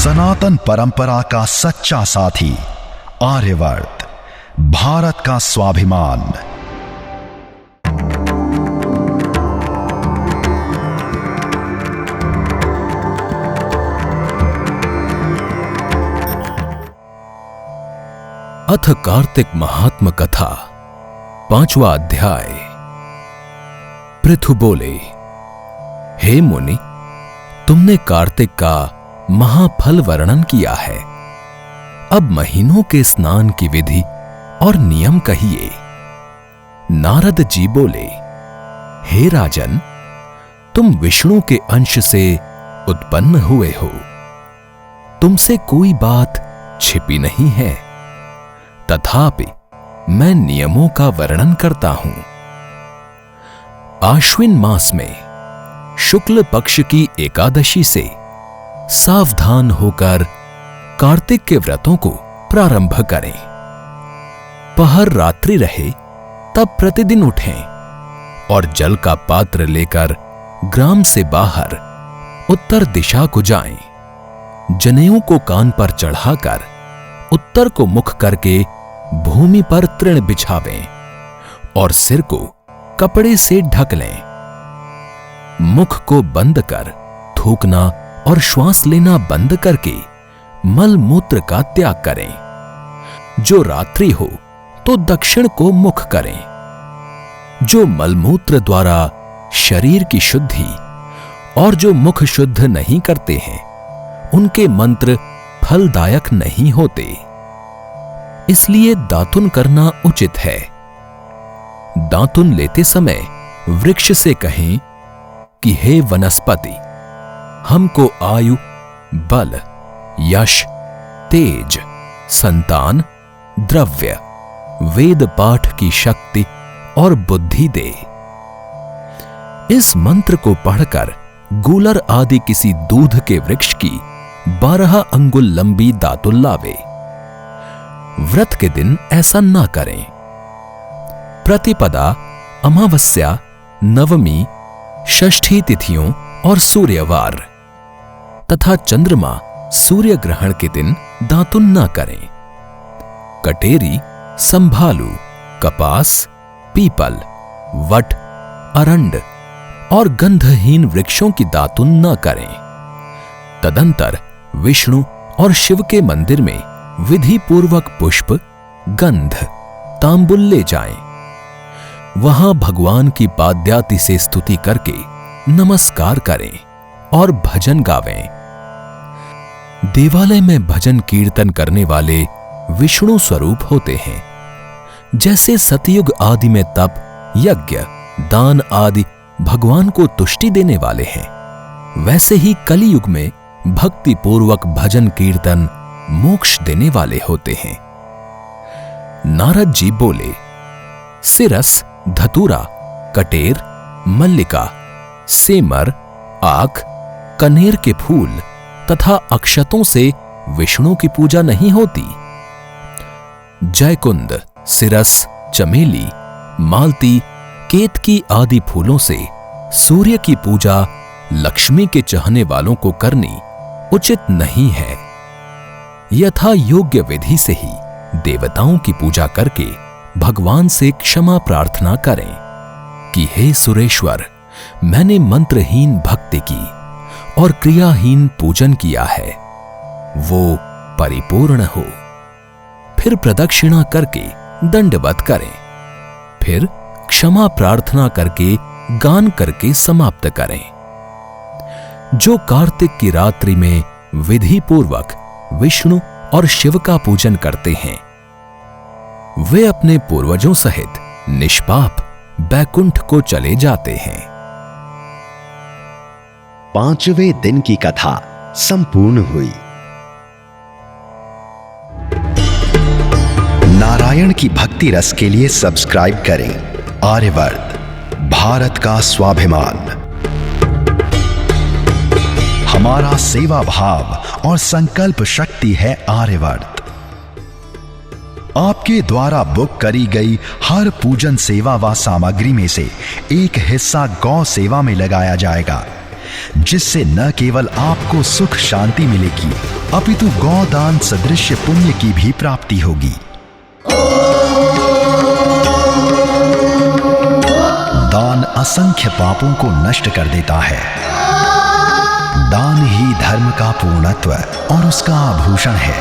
सनातन परंपरा का सच्चा साथी आर्यवर्त, भारत का स्वाभिमान। अथ कार्तिक महात्म कथा, 5वां अध्याय। पृथु बोले, हे मुनि, तुमने कार्तिक का महाफल वर्णन किया है। अब महीनों के स्नान की विधि और नियम कहिए। नारद जी बोले, हे राजन, तुम विष्णु के अंश से उत्पन्न हुए हो। तुमसे कोई बात छिपी नहीं है। तथापि मैं नियमों का वर्णन करता हूं। आश्विन मास में शुक्ल पक्ष की एकादशी से सावधान होकर कार्तिक के व्रतों को प्रारंभ करें। पहर रात्रि रहे तब प्रतिदिन उठें और जल का पात्र लेकर ग्राम से बाहर उत्तर दिशा को जाएं। जनेऊ को कान पर चढ़ाकर उत्तर को मुख करके भूमि पर तृण बिछावें और सिर को कपड़े से ढक लें। मुख को बंद कर थूकना और श्वास लेना बंद करके मल मूत्र का त्याग करें। जो रात्रि हो तो दक्षिण को मुख करें। जो मलमूत्र द्वारा शरीर की शुद्धि और जो मुख शुद्ध नहीं करते हैं, उनके मंत्र फलदायक नहीं होते। इसलिए दातुन करना उचित है। दातुन लेते समय वृक्ष से कहें कि हे वनस्पति, हमको आयु, बल, यश, तेज, संतान, द्रव्य, वेद पाठ की शक्ति और बुद्धि दे। इस मंत्र को पढ़कर गूलर आदि किसी दूध के वृक्ष की 12 अंगुल लंबी दातुन लावे। व्रत के दिन ऐसा ना करें। प्रतिपदा, अमावस्या, नवमी, षष्ठी तिथियों और सूर्यवार तथा चंद्रमा सूर्य ग्रहण के दिन दातुन ना करें। कटेरी, संभालू, कपास, पीपल, वट, अरंड और गंधहीन वृक्षों की दातुन ना करें। तदंतर विष्णु और शिव के मंदिर में विधि पूर्वक पुष्प, गंध, तांबुल ले जाएं। वहां भगवान की पाद्याति से स्तुति करके नमस्कार करें और भजन गावें। देवालय में भजन कीर्तन करने वाले विष्णु स्वरूप होते हैं। जैसे सतयुग आदि में तप, यज्ञ, दान आदि भगवान को तुष्टि देने वाले हैं, वैसे ही कलियुग में भक्ति पूर्वक भजन कीर्तन मोक्ष देने वाले होते हैं। नारद जी बोले, सिरस, धतूरा, कटेर, मल्लिका, सेमर, आक, कनेर के फूल तथा अक्षतों से विष्णु की पूजा नहीं होती। जयकुंद, सिरस, चमेली, मालती, केतकी आदि फूलों से सूर्य की पूजा लक्ष्मी के चाहने वालों को करनी उचित नहीं है। यथा योग्य विधि से ही देवताओं की पूजा करके भगवान से क्षमा प्रार्थना करें कि हे सुरेश्वर, मैंने मंत्रहीन भक्ति की और क्रियाहीन पूजन किया है, वो परिपूर्ण हो। फिर प्रदक्षिणा करके दंडवत करें। फिर क्षमा प्रार्थना करके गान करके समाप्त करें। जो कार्तिक की रात्रि में विधि पूर्वक विष्णु और शिव का पूजन करते हैं, वे अपने पूर्वजों सहित निष्पाप बैकुंठ को चले जाते हैं। 5वें दिन की कथा संपूर्ण हुई। नारायण की भक्ति रस के लिए सब्सक्राइब करें आर्यवर्त, भारत का स्वाभिमान। हमारा सेवा भाव और संकल्प शक्ति है आर्यवर्त। आपके द्वारा बुक करी गई हर पूजन सेवा व सामग्री में से एक हिस्सा गौ सेवा में लगाया जाएगा। जिससे न केवल आपको सुख शांति मिलेगी, अपितु गौदान सदृश पुण्य की भी प्राप्ति होगी। दान असंख्य पापों को नष्ट कर देता है। दान ही धर्म का पूर्णत्व और उसका आभूषण है।